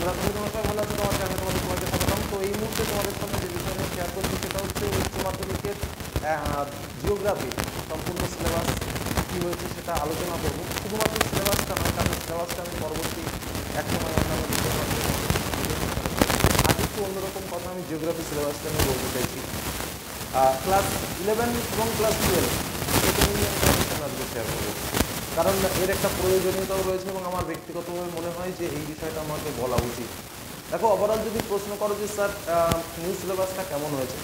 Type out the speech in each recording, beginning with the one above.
আশা করি তোমরা সবাই ভালো আছো। তোমার চ্যানেলে তোমাদের সবাইকে স্বাগতম। তো এই মুহূর্তে তোমাদের সামনে যে বিষয় নিয়ে শেয়ার করছি সেটা হচ্ছে উচ্চ মাধ্যমিকের জিওগ্রাফি সম্পূর্ণ সিলেবাস কী হয়েছে সেটা আলোচনা করবো। শুধুমাত্র সিলেবাসটা নয়, কারণ সিলেবাসটা আমি পরবর্তী এক সময় অন্যান্য বিষয় আজ একটু অন্যরকম কথা আমি জিওগ্রাফি সিলেবাসটা নিয়ে বলতে চাইছি। ক্লাস 11 এবং ক্লাস 12 এটা নিয়ে আমি তোমাদের সামনে আজকে শেয়ার করবো, কারণ এর একটা প্রয়োজনীয়তাও রয়েছে এবং আমার ব্যক্তিগতভাবে মনে হয় যে এই বিষয়টা আমাকে বলা উচিত। দেখো, ওভারঅল যদি প্রশ্ন করো যে স্যার নিউ সিলেবাসটা কেমন হয়েছে,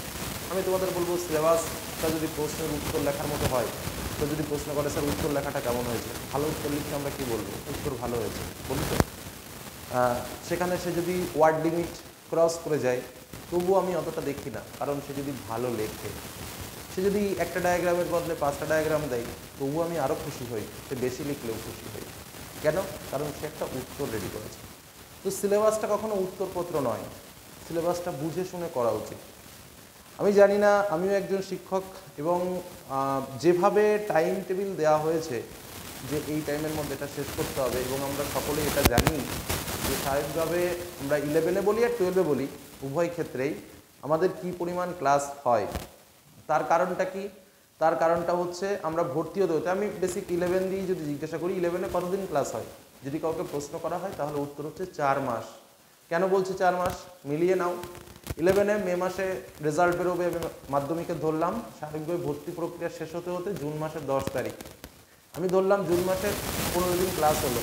আমি তোমাদের বলবো সিলেবাসটা যদি প্রশ্নের উত্তর লেখার মতো হয়, তো যদি প্রশ্ন করে স্যার উত্তর লেখাটা কেমন হয়েছে, ভালো উত্তর লিখতে আমরা কী বলবো? উত্তর ভালো হয়েছে বলি তো। সেখানে সে যদি ওয়ার্ড লিমিট ক্রস করে যায় তবুও আমি অতটা দেখি না, কারণ সে যদি ভালো লেখে, সে যদি একটা ডায়াগ্রামের বদলে 5টা ডায়াগ্রাম দেয় তবুও আমি আরও খুশি হই, সে বেশি লিখলেও খুশি হই। কেন? কারণ সে একটা উত্তর রেডি করেছে। তো সিলেবাসটা কখনো উত্তরপত্র নয়, সিলেবাসটা বুঝে শুনে করা উচিত। আমি জানি না, আমিও একজন শিক্ষক, এবং যেভাবে টাইম টেবিল দেওয়া হয়েছে যে এই টাইমের মধ্যে এটা শেষ করতে হবে, এবং আমরা সকলেই এটা জানি যে স্বাভাবিকভাবে আমরা 11-এ বলি আর 12-এ বলি, উভয় ক্ষেত্রেই আমাদের কি পরিমাণ ক্লাস হয়। তার কারণটা কি? তার কারণটা হচ্ছে আমরা ভর্তি হতে আমি বেসিক 11 দিয়েই যদি জিজ্ঞাসা করি 11-এ কতদিন ক্লাস হয়, যদি কাউকে প্রশ্ন করা হয় তাহলে উত্তর হচ্ছে 4 মাস। কেন বলছি 4 মাস? মিলিয়ে নাও, 11-এ মে মাসে রেজাল্ট বেরোবে, মাধ্যমিকে ধরলাম স্বাভাবিকভাবে ভর্তি প্রক্রিয়া শেষ হতে হতে জুন মাসের 10 তারিখ, আমি ধরলাম জুন মাসের 15 দিন ক্লাস হলো,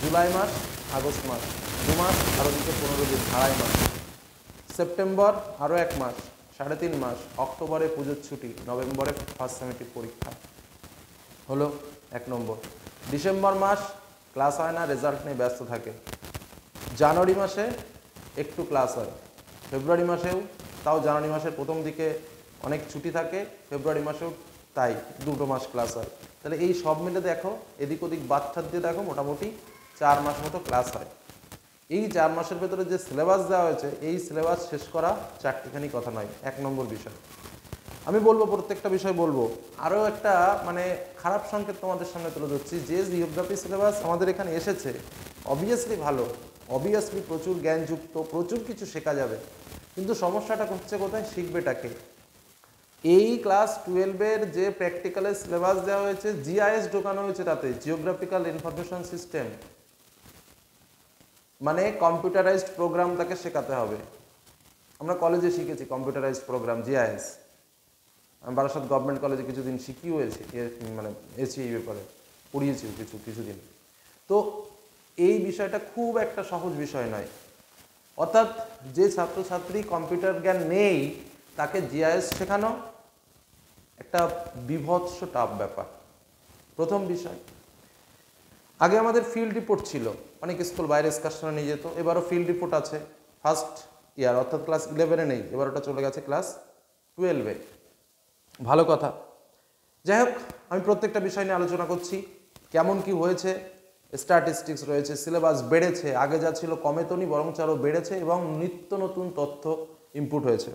জুলাই মাস, আগস্ট মাস, 2 মাস, আর ওদিকে 15 দিন, 2.5 মাস, সেপ্টেম্বর আরও 1 মাস, 3.5 মাস, অক্টোবরে পুজোর ছুটি, নভেম্বরে ফার্স্ট সেমিস্টার পরীক্ষা, হলো 1 নম্বর। ডিসেম্বর মাস ক্লাস হয় না, রেজাল্ট নিয়ে ব্যস্ত থাকে। জানুয়ারি মাসে একটু ক্লাস হয়, ফেব্রুয়ারি মাসেও তাও, জানুয়ারি মাসের প্রথম দিকে অনেক ছুটি থাকে, ফেব্রুয়ারি মাসেও তাই, 2 মাস ক্লাস হয়। তাহলে এই সব মিলে দেখো, এদিক ওদিক বাদ দিয়ে দেখো, মোটামুটি 4 মাস মতো ক্লাস হয়। এই 4 মাসের ভেতরে যে সিলেবাস দেওয়া হয়েছে, এই সিলেবাস শেষ করা চারটিখানি কথা নয়, 1 নম্বর বিষয়। আমি বলবো, প্রত্যেকটা বিষয় বলবো। আরও একটা খারাপ সংকেত তোমাদের সামনে তুলে ধরছি, যে জিওগ্রাফি সিলেবাস আমাদের এখানে এসেছে অবভিয়াসলি ভালো, অবভিয়াসলি প্রচুর জ্ঞানযুক্ত, প্রচুর কিছু শেখা যাবে, কিন্তু সমস্যাটা হচ্ছে কোথায়? শিখবেটাকে। এই ক্লাস 12-এর যে প্র্যাকটিক্যালের সিলেবাস দেওয়া হয়েছে, জিআইএস ঢোকানো হয়েছে তাতে, জিওগ্রাফিক্যাল ইনফরমেশন সিস্টেম, মানে কম্পিউটারাইজড প্রোগ্রাম তাকে শেখাতে হবে। আমরা কলেজে শিখেছি কম্পিউটারাইজড প্রোগ্রাম, জিআইএস। আমি বারাসাত গভর্নমেন্ট কলেজে কিছুদিন শিখিও এসি এই ব্যাপারে পড়িয়েছি কিছুদিন। তো এই বিষয়টা খুব একটা সহজ বিষয় নয়, অর্থাৎ যে ছাত্রছাত্রী কম্পিউটার জ্ঞান নেই তাকে জিআইএস শেখানো একটা বিভৎস টাফ ব্যাপার। প্রথম বিষয়, আগে আমাদের ফিল্ড রিপোর্ট ছিল, অনেক স্কুল বাইরে এক্সকারশনে নিয়ে যেত, এবারও ফিল্ড রিপোর্ট আছে। ফার্স্ট ইয়ার অর্থাৎ ক্লাস 11-এ নেই, এবার ওটা চলে গেছে ক্লাস 12-এ। ভালো কথা। যাই হোক, আমি প্রত্যেকটা বিষয় নিয়ে আলোচনা করছি, কেমন কি হয়েছে। স্ট্যাটিস্টিক্স রয়েছে, সিলেবাস বেড়েছে, আগে যা ছিল কমে তো নি, বরং আরও বেড়েছে, এবং নিত্য নতুন তথ্য ইনপুট হয়েছে।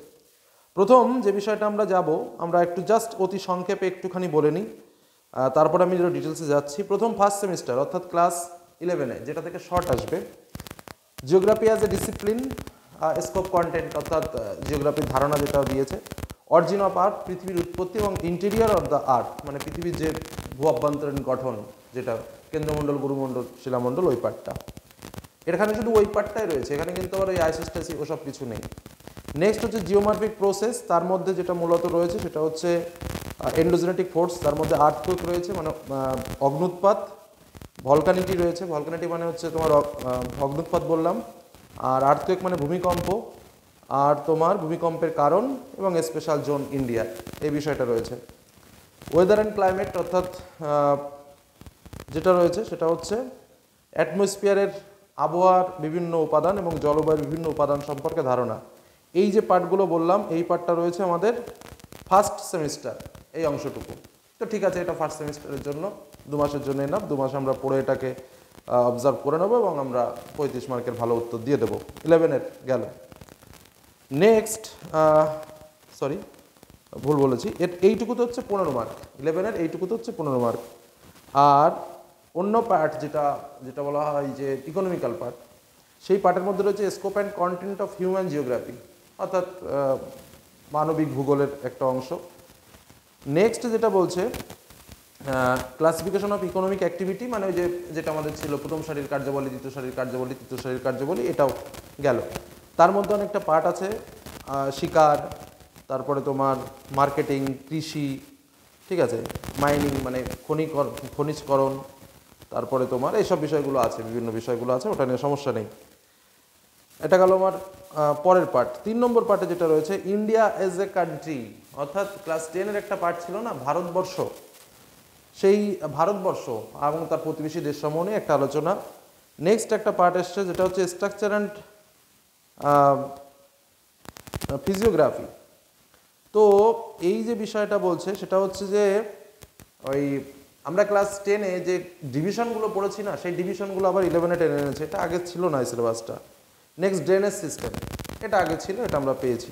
প্রথম যে বিষয়টা আমরা যাব, আমরা একটু জাস্ট অতি সংক্ষেপে একটুখানি বলে নিই, তারপর আমি যেটা ডিটেলসে যাচ্ছি। প্রথম ফার্স্ট সেমিস্টার অর্থাৎ ক্লাস 11-এ, যেটা থেকে শর্ট আসবে, geography as a discipline, scope content, অর্থাৎ জিওগ্রাফির ধারণা যেটা দিয়েছে, অরিজিন অফ আর্থ, পৃথিবীর উৎপত্তি এবং ইন্টেরিয়র অফ দ্য আর্থ, মানে পৃথিবীর যে ভূ অভ্যন্তরীণ গঠন, যেটা কেন্দ্রমণ্ডল, গুরুমণ্ডল, শিলামণ্ডল, ওই পার্টটা। এখানে শুধু ওই পার্টটাই রয়েছে, এখানে কিন্তু আবার ওই আইসোস্ট্যাসি ওসব কিছু নেই। নেক্সট হচ্ছে জিওমরফিক প্রসেস, তার মধ্যে যেটা মূলত রয়েছে সেটা হচ্ছে এন্ডোজেনেটিক ফোর্স, তার মধ্যে আর্থকুয়েক রয়েছে, মানে অগ্নুৎপাত, ভলকানিটি রয়েছে, ভলকানিটি মানে হচ্ছে তোমার অগ্নুৎপাত বললাম, আর আর্থকুয়েক মানে ভূমিকম্প, আর তোমার ভূমিকম্পের কারণ এবং স্পেশাল জোন ইন্ডিয়া, এই বিষয়টা রয়েছে। ওয়েদার অ্যান্ড ক্লাইমেট, অর্থাৎ যেটা রয়েছে সেটা হচ্ছে অ্যাটমসফিয়ারের আবহাওয়ার বিভিন্ন উপাদান এবং জলবায়ুর বিভিন্ন উপাদান সম্পর্কে ধারণা। এই যে পার্টগুলো বললাম, এই পার্টটা রয়েছে আমাদের ফার্স্ট সেমিস্টার, এই অংশটুকু। তো ঠিক আছে, এটা ফার্স্ট সেমিস্টারের জন্য 2 মাসের জন্য এনাফ, 2 মাস আমরা পড়ে এটাকে অবজার্ভ করে নেবো এবং আমরা 35 মার্কের ভালো উত্তর দিয়ে দেবো। 11-এর গেল। নেক্সট, সরি ভুল বলেছি, এইটুকুতে হচ্ছে 15 মার্ক, 11-এর এইটুকুতে হচ্ছে 15 মার্ক। আর অন্য পার্ট যেটা বলা হয় যে ইকোনমিক্যাল পার্ট, সেই পার্টের মধ্যে রয়েছে scope and content of human geography, অর্থাৎ মানবিক ভূগোলের একটা অংশ। নেক্সট যেটা বলছে ক্লাসিফিকেশন অফ ইকোনমিক অ্যাক্টিভিটি, মানে ওই যেটা আমাদের ছিল প্রথম সারির কার্যাবলী, দ্বিতীয় সারির কার্যাবলী, তৃতীয় সারির কার্যাবলী, এটাও গেল। তার মধ্যে অনেকটা পার্ট আছে, শিকার, তারপরে তোমার মার্কেটিং, কৃষি, ঠিক আছে, মাইনিং মানে খনিজকরণ, তারপরে তোমার এইসব বিষয়গুলো আছে, বিভিন্ন বিষয়গুলো আছে, ওটা নিয়ে সমস্যা নেই। এটা গেল আমার পরের পার্ট। 3 নম্বর পার্টে যেটা রয়েছে ইন্ডিয়া এজ এ কান্ট্রি, অর্থাৎ ক্লাস 10-এর একটা পার্ট ছিল না ভারতবর্ষ, সেই ভারতবর্ষ এবং তার প্রতিবেশী দেশসমূহ নিয়ে একটা আলোচনা। নেক্সট একটা পার্ট এসছে যেটা হচ্ছে স্ট্রাকচার অ্যান্ড ফিজিওগ্রাফি। তো এই যে বিষয়টা বলছে সেটা হচ্ছে যে ওই আমরা ক্লাস 10-এ যে ডিভিশনগুলো পড়েছি না, সেই ডিভিশনগুলো আবার 11-এ টেনে এনেছে, এটা আগে ছিল না এই সিলেবাসটা। নেক্সট ড্রেনেজ সিস্টেম, এটা আগে ছিল, এটা আমরা পেয়েছি।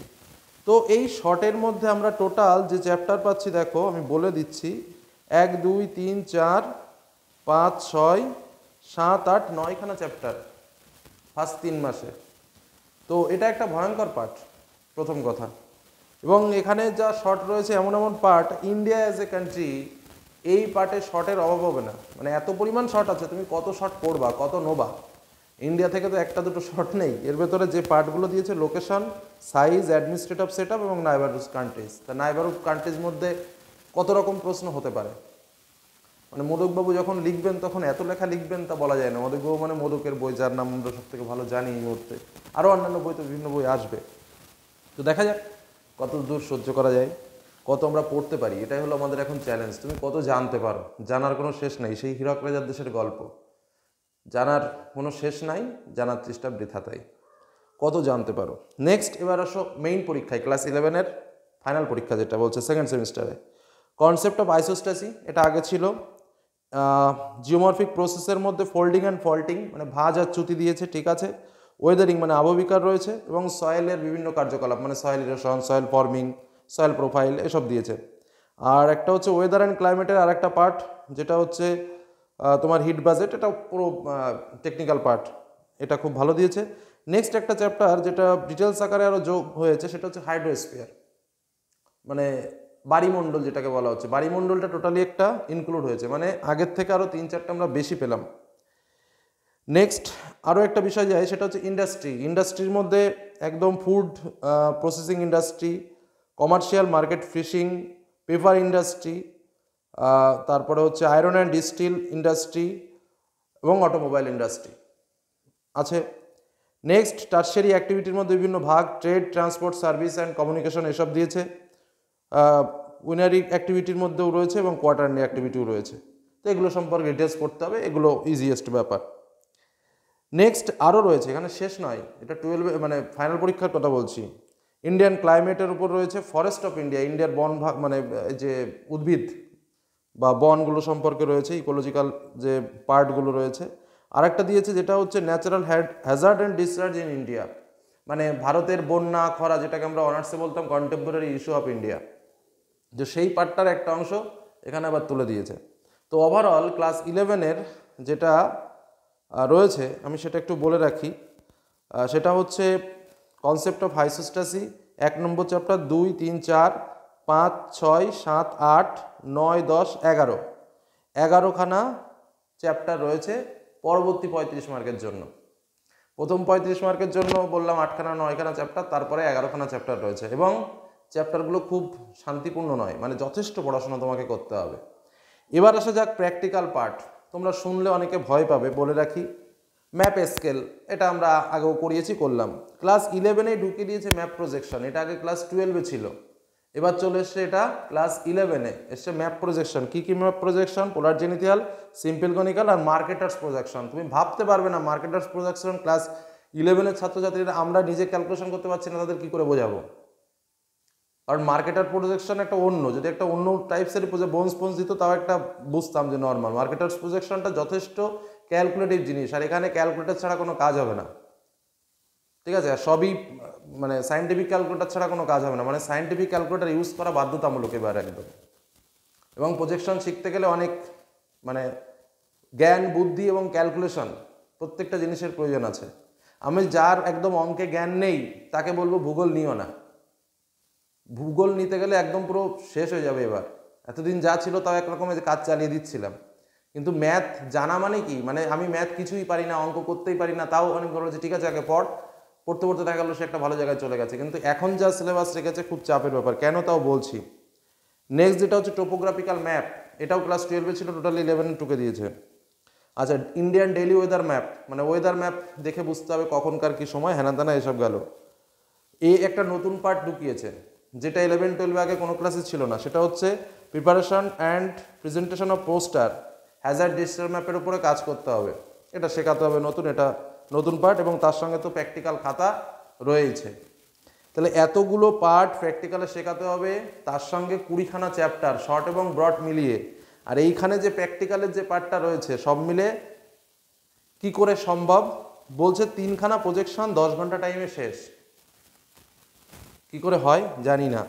তো এই শর্টের মধ্যে আমরা টোটাল যে চ্যাপ্টার পাচ্ছি দেখো আমি বলে দিচ্ছি, 1 2 3 4 5 6 7 8 9খানা চ্যাপ্টার ফার্স্ট 3 মাসে। তো এটা একটা ভয়ঙ্কর পার্ট প্রথম কথা, এবং এখানে যা শর্ট রয়েছে এমন এমন part, India as a country, এই পার্টে শর্টের অভাব হবে না, মানে এত পরিমাণ শর্ট আছে, তুমি কত শর্ট পড়বা, কত নোবা। ইন্ডিয়া থেকে তো একটা দুটো শর্ট নেই, এর ভেতরে যে পার্টগুলো দিয়েছে লোকেশন, সাইজ, অ্যাডমিনিস্ট্রেটিভ সেটআপ এবং নাইবারহুড কান্ট্রিজ। তা নাইবারহুড কান্ট্রিজ মধ্যে কত রকম প্রশ্ন হতে পারে, মানে মোদকবাবু যখন লিখবেন তখন এত লেখা লিখবেন তা বলা যায় না। মোদকবাবু মানে মোদকের বই, যার নাম আমরা সব থেকে ভালো জানি এই মুহূর্তে, আরও অন্যান্য বই তো বিভিন্ন বই আসবে। তো দেখা যাক কত দূর সহ্য করা যায়, কত আমরা পড়তে পারি, এটাই হলো আমাদের এখন চ্যালেঞ্জ। তুমি কত জানতে পারো, জানার কোনো শেষ নাই, সেই হীরক রাজার দেশের গল্প, জানার কোনো শেষ নাই, জানার চেষ্টা বৃথা তাই। কত জানতে পারো। নেক্সট এবার আসো মেইন পরীক্ষায়, ক্লাস 11-এর ফাইনাল পরীক্ষা যেটা বলছে সেকেন্ড সেমিস্টারে, কনসেপ্ট অফ আইসোস্ট্যাসি, এটা আগে ছিল। জিওমরফিক প্রসেসের মধ্যে ফোল্ডিং অ্যান্ড ফল্টিং, মানে ভাঁজ আর চ্যুতি দিয়েছে, ঠিক আছে। ওয়েদারিং মানে আবহবিকার রয়েছে, এবং সয়েলের বিভিন্ন কার্যকলাপ মানে soil erosion, soil forming, soil profile, এসব দিয়েছে। আর একটা হচ্ছে ওয়েদার অ্যান্ড ক্লাইমেটের আর একটা পার্ট যেটা হচ্ছে তোমার হিট বাজেট, এটা পুরো টেকনিক্যাল পার্ট, এটা খুব ভালো দিয়েছে। নেক্সট একটা চ্যাপ্টার যেটা ডিটেলস আকারে আরও যোগ হয়েছে সেটা হচ্ছে হাইড্রোস্ফিয়ার, মানে বাড়িমণ্ডল যেটাকে বলা হচ্ছে, বাড়িমণ্ডলটা টোটালি একটা ইনক্লুড হয়েছে, মানে আগের থেকে আরও 3-4টা আমরা বেশি পেলাম। নেক্সট আরও একটা বিষয় যায় সেটা হচ্ছে ইন্ডাস্ট্রি। ইন্ডাস্ট্রির মধ্যে একদম food processing industry, commercial market fishing, paper industry, তারপরে হচ্ছে আয়রন অ্যান্ড স্টিল ইন্ডাস্ট্রি এবং অটোমোবাইল ইন্ডাস্ট্রি আছে। নেক্সট টার্সিয়ারি অ্যাক্টিভিটির মধ্যে বিভিন্ন ভাগ, trade, transport, service and communication, এসব দিয়েছে। উইনারি অ্যাক্টিভিটির মধ্যেও রয়েছে এবং কোয়ার্টারলি অ্যাক্টিভিটিও রয়েছে। তো এগুলো সম্পর্কে ডিটেলস পড়তে হবে, এগুলো ইজিয়েস্ট ব্যাপার। নেক্সট আরও রয়েছে, এখানে শেষ নয়, এটা 12 মানে ফাইনাল পরীক্ষার কথা বলছি। ইন্ডিয়ান ক্লাইমেটের উপর রয়েছে, ফরেস্ট অফ ইন্ডিয়া, ইন্ডিয়ার বন ভাগ মানে যে উদ্ভিদ বা বনগুলো সম্পর্কে রয়েছে, ইকোলজিক্যাল যে পার্টগুলো রয়েছে। আরেকটা দিয়েছে যেটা হচ্ছে natural Hazard and discharge in India, মানে ভারতের বন্যা খরা, যেটাকে আমরা অনার্সে বলতাম কন্টেম্পোরারি ইস্যু অফ ইন্ডিয়া, যে সেই পার্টটার একটা অংশ এখানে আবার তুলে দিয়েছে। তো ওভারঅল ক্লাস 11-এর যেটা রয়েছে আমি সেটা একটু বলে রাখি, সেটা হচ্ছে concept of হাইসোস্ট্যাসি 1 number chapter, 2 3 4 5 6 7 8 9 10 11, 11খানা chapter রয়েছে পরবর্তী 35 মার্কের জন্য। প্রথম 35 মার্কের জন্য বললাম 8খানা 9খানা চ্যাপ্টার, তারপরে 11খানা চ্যাপ্টার রয়েছে, এবং চ্যাপ্টারগুলো খুব শান্তিপূর্ণ নয়, মানে যথেষ্ট পড়াশোনা তোমাকে করতে হবে। এবার আসা যাক প্র্যাকটিক্যাল পার্ট। তোমরা শুনলে অনেকে ভয় পাবে, বলে রাখি ম্যাপ স্কেল, এটা আমরা আগেও করিয়েছি, করলাম। ক্লাস 11-এ ঢুকিয়ে দিয়েছে ম্যাপ প্রজেকশন, এটা আগে ক্লাস 12-এ ছিল, এবার চলে এসছে এটা ক্লাস 11-এ এসছে ম্যাপ প্রজেকশন। কী কী ম্যাপ প্রজেকশন? পোলার জেনিথিয়াল, সিম্পল কনিক্যাল আর মার্কেটার্স প্রজেকশন। তুমি ভাবতে পারবে না মার্কেটার্স প্রজেকশন ক্লাস 11-এর ছাত্রছাত্রীরা আমরা নিজে ক্যালকুলেশন করতে পারছি না, তাদের কী করে বোঝাবো? কারণ মার্কেটার প্রজেকশন একটা অন্য, যদি একটা অন্য টাইপসের বোন স্পোন্স দিত তাও একটা বুঝতাম যে নর্মাল। মার্কেটার্স প্রজেকশনটা যথেষ্ট ক্যালকুলেটিভ জিনিস, আর এখানে ক্যালকুলেটার ছাড়া কোনো কাজ হবে না, ঠিক আছে? আর সবই মানে সায়েন্টিফিক ক্যালকুলেটার ছাড়া কোনো কাজ হবে না, মানে সায়েন্টিফিক ক্যালকুলেটার ইউজ করা বাধ্যতামূলক এবার একদম। এবং প্রজেকশন শিখতে গেলে অনেক মানে জ্ঞান, বুদ্ধি এবং ক্যালকুলেশন প্রত্যেকটা জিনিসের প্রয়োজন আছে। আমি যার একদম অঙ্কে জ্ঞান নেই তাকে বলবো ভূগোল নিও না। ভূগোল নিতে গেলে একদম পুরো শেষ হয়ে যাবে। এবার এতদিন যা ছিল তাও একরকমের কাজ চালিয়ে দিচ্ছিলাম, কিন্তু ম্যাথ জানা মানে কি, মানে আমি ম্যাথ কিছুই পারি না, অঙ্ক করতেই পারি না, তাও অনেক বলো যে ঠিক আছে আগে পড়তে পড়তে দেখা গেলো সে একটা ভালো জায়গায় চলে গেছে। কিন্তু এখন যা সিলেবাস রেখেছে খুব চাপের ব্যাপার। কেন তাও বলছি। নেক্সট যেটা হচ্ছে টোপোগ্রাফিক্যাল ম্যাপ, এটাও ক্লাস 12-এ ছিল, টোটালি 11 টুকে দিয়েছে। আচ্ছা, ইন্ডিয়ান ডেইলি ওয়েদার ম্যাপ, মানে ওয়েদার ম্যাপ দেখে বুঝতে হবে কখনকার কি সময়, হেনা তেনা এসব গেল। এই একটা নতুন পার্ট ঢুকিয়েছে যেটা 11-12 আগে কোনো ক্লাসে ছিল না, সেটা হচ্ছে preparation and presentation of poster Hazard digital ম্যাপের উপরে কাজ করতে হবে। এটা শেখাতে হবে নতুন, এটা নতুন পার্ট, এবং তার সঙ্গে তো প্র্যাকটিক্যাল খাতা রয়েছে। তাহলে এতগুলো পার্ট প্র্যাকটিক্যালে শেখাতে হবে, তার সঙ্গে 20খানা চ্যাপ্টার শর্ট এবং ব্রড মিলিয়ে। আর এইখানে যে প্র্যাকটিক্যালের যে পার্টটা রয়েছে সব মিলে কি করে সম্ভব বলছে, 3খানা প্রজেকশন 10 ঘন্টা টাইমে শেষ। কি করে হয় জানি না,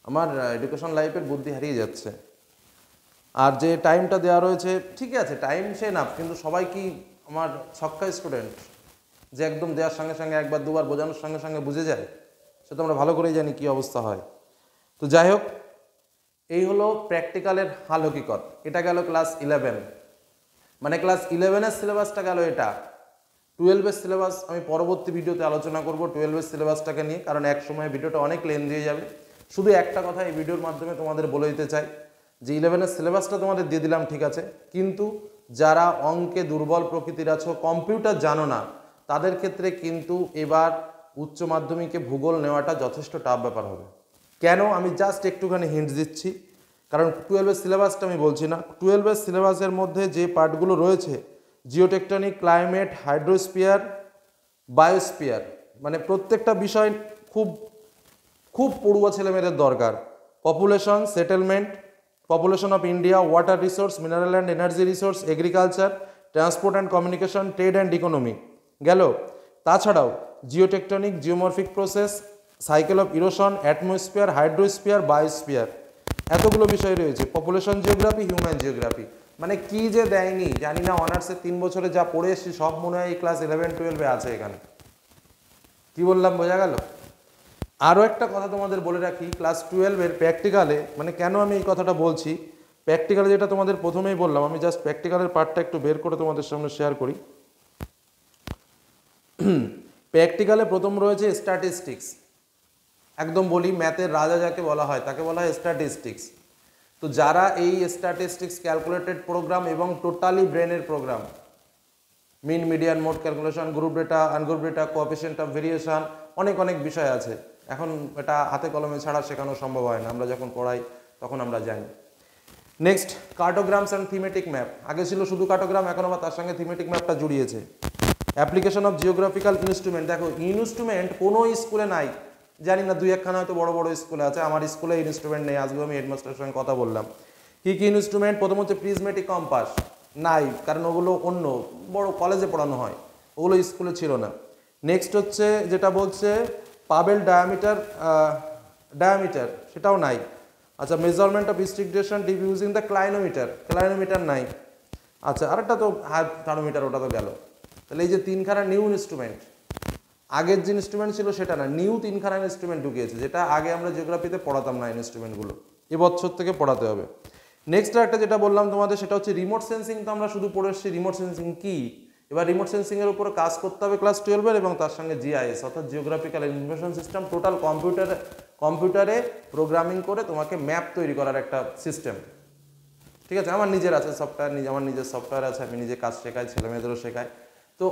আমার এডুকেশন লাইফের বুদ্ধি হারিয়ে যাচ্ছে। আর যে টাইমটা দেওয়া রয়েছে ঠিক আছে, টাইম সে না, কিন্তু সবাই কি আমার ছক্কা স্টুডেন্ট যে একদম দেওয়ার সঙ্গে সঙ্গে একবার দুবার বোঝানোর সঙ্গে সঙ্গে বুঝে যায়? সে তো আমরা ভালো করেই জানি কি অবস্থা হয়। তো যাই হোক, এই হলো প্র্যাকটিক্যালের হাল হকিকত। এটা গেল ক্লাস 11, মানে ক্লাস 11-এর সিলেবাসটা গেল। এটা 12-এর সিলেবাস আমি পরবর্তী ভিডিওতে আলোচনা করব 12-এর সিলেবাসটাকে নিয়ে, কারণ এক সময় ভিডিওটা অনেক লেন্থি হয়ে যাবে। শুধু একটা কথা এই ভিডিওর মাধ্যমে তোমাদের বলে দিতে চাই যে 11-এর সিলেবাসটা তোমাদের দিয়ে দিলাম ঠিক আছে, কিন্তু যারা অঙ্কে দুর্বল প্রকৃতির আছো, কম্পিউটার জানো না, তাদের ক্ষেত্রে কিন্তু এবার উচ্চ মাধ্যমিকে ভূগোল নেওয়াটা যথেষ্ট টাফ ব্যাপার হবে। কেন আমি জাস্ট একটুখানি হিন্টস দিচ্ছি, কারণ 12-এর সিলেবাসটা আমি বলছি না। 12-এর সিলেবাসের মধ্যে যে পার্টগুলো রয়েছে, জিওটেকটনিক, ক্লাইমেট, হাইড্রোস্ফিয়ার, বায়োস্ফিয়ার, মানে প্রত্যেকটা বিষয় খুব খুব পড়ুয়া ছেলেমেয়েদের দরকার। Population, settlement, population of India, water resource, mineral and energy resource, agriculture, transport and communication, trade and economy গেল। তাছাড়াও geotectonic, geomorphic process, cycle of erosion, atmosphere, hydrosphere, biosphere, এতগুলো বিষয় রয়েছে। পপুলেশন জিওগ্রাফি, হিউম্যান জিওগ্রাফি, মানে কি যে দেয়নি জানি না। অনার্সের 3 বছরে যা পড়ে এসেছি সব মনে হয় এই ক্লাস 11-12-এ আছে। এখানে কি বললাম বোঝা গেল? আরও একটা কথা তোমাদের বলে রাখি, ক্লাস 12-এর প্র্যাকটিক্যালে, মানে কেন আমি এই কথাটা বলছি, প্র্যাকটিক্যালে যেটা তোমাদের প্রথমেই বললাম, আমি জাস্ট প্র্যাকটিক্যালের পার্টটা একটু বের করে তোমাদের সামনে শেয়ার করি। প্র্যাকটিক্যালে প্রথম রয়েছে স্ট্যাটিস্টিক্স। একদম বলি, ম্যাথের রাজা যাকে বলা হয় তাকে বলা হয় স্ট্যাটিস্টিক্স। তো যারা এই স্ট্যাটিস্টিক্স ক্যালকুলেটেড প্রোগ্রাম এবং টোটালি ব্রেনের program, mean, median, mode calculation, group data, ungroup data, coefficient of variation, অনেক অনেক বিষয় আছে। এখন এটা হাতে কলমে ছাড়া শেখানো সম্ভব হয় না, আমরা যখন পড়াই তখন আমরা জানি। Next, cartograms and thematic map. আগে ছিল শুধু কার্টোগ্রাম, এখন আবার তার সঙ্গে থিমেটিক ম্যাপটা জুড়িয়েছে। Application of geographical instrument. দেখো, ইনস্ট্রুমেন্ট কোনো স্কুলে নাই, জানি না 2-1খানা হয়তো বড় বড় স্কুলে আছে, আমার স্কুলে ইনস্ট্রুমেন্ট নেই। আজকে আমি হেডমাস্টারের সঙ্গে কথা বললাম, কি কি ইনস্ট্রুমেন্ট। প্রথম হচ্ছে প্রিজমেটিক কম্পাস, নাই, কারণ ওগুলো অন্য বড় কলেজে পড়ানো হয়, ওগুলো স্কুলে ছিল না। নেক্সট হচ্ছে যেটা বলছে পাবেল ডায়ামিটার, সেটাও নাই। আচ্ছা, মেজারমেন্ট অফ স্টিগডেশন ডিপ ইউজিং দ্য ক্লাইনোমিটার নাই। আচ্ছা, আরেকটা তো হাত থার্মোমিটার, ওটা তো গেল। তাহলে এই যে 3খানা নিউ ইনস্ট্রুমেন্ট, আগের যে ইনস্ট্রুমেন্ট ছিল সেটা না, নিউ 3খানা ইনস্ট্রুমেন্ট ঢুকিয়েছে, যেটা আগে আমরা জিওগ্রাফিতে পড়াতাম না। ইনস্ট্রুমেন্টগুলো এবছর থেকে পড়াতে হবে। নেক্সট একটা যেটা বললাম তোমাদের, সেটা হচ্ছে রিমোট সেন্সিং। তো আমরা শুধু পড়ে এসেছি রিমোট সেন্সিং কি, এবার রিমোট সেন্সিংয়ের উপরে কাজ করতে হবে ক্লাস 12-এর, এবং তার সঙ্গে জিআইএস অর্থাৎ জিওগ্রাফিক্যাল ইনফরমেশন সিস্টেম, টোটাল কম্পিউটারে প্রোগ্রামিং করে তোমাকে ম্যাপ তৈরি করার একটা সিস্টেম। ঠিক আছে, আমার নিজের আছে সফটওয়্যার, আমার নিজের সফটওয়্যার আছে, আমি নিজে কাজ শেখাই, ছেলেমেয়েদেরও শেখাই, তো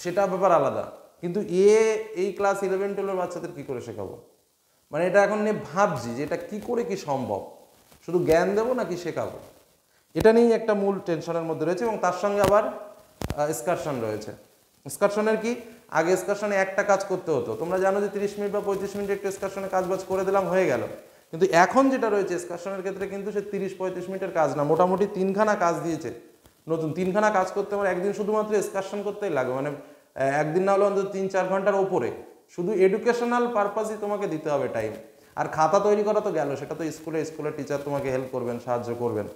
সেটা ব্যাপার আলাদা। কিন্তু এই ক্লাস 11-12-এর বাচ্চাদের কী করে শেখাবো, মানে এটা এখন নিয়ে ভাবছি যে এটা কী করে কি সম্ভব, শুধু জ্ঞান দেবো নাকি শেখাবো, এটা নিয়েই একটা মূল টেনশনের মধ্যে রয়েছে। এবং তার সঙ্গে আবার এক্সকারশন রয়েছে। এক্সকারশনের কি, আগে এক্সকারশনে একটা কাজ করতে হতো, তোমরা জানো যে 30 মিনিট বা 35 মিনিট একটু এক্সকারশনে কাজবাজ করে দিলাম, হয়ে গেল। কিন্তু এখন যেটা রয়েছে এক্সকারশনের ক্ষেত্রে, কিন্তু সে 30-35 মিনিটের কাজ না, মোটামুটি 3খানা কাজ দিয়েছে নতুন। 3খানা কাজ করতে আমার একদিন শুধুমাত্র এক্সকারশন করতেই লাগবে, মানে একদিন না হলে অন্তত 3-4 ঘন্টার ওপরে শুধু এডুকেশনাল পারপাসই তোমাকে দিতে হবে টাইম। আর খাতা তৈরি করা তো গেল, সেটা তো স্কুলের টিচার তোমাকে হেল্প করবেন, সাহায্য করবেন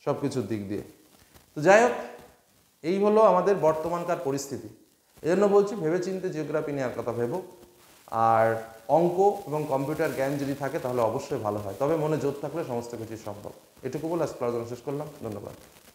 সব কিছুর দিক দিয়ে। তো যাই হোক, এই হলো আমাদের বর্তমানকার পরিস্থিতি। এজন্য বলছি ভেবেচিন্তে জিওগ্রাফি নেওয়ার কথা ভেবো। আর অঙ্ক এবং কম্পিউটার জ্ঞান যদি থাকে তাহলে অবশ্যই ভালো হয়, তবে মনে জোর থাকলে সমস্ত কিছুই সম্ভব। এটুকু বলে আজকে আলোচনা শেষ করলাম। ধন্যবাদ।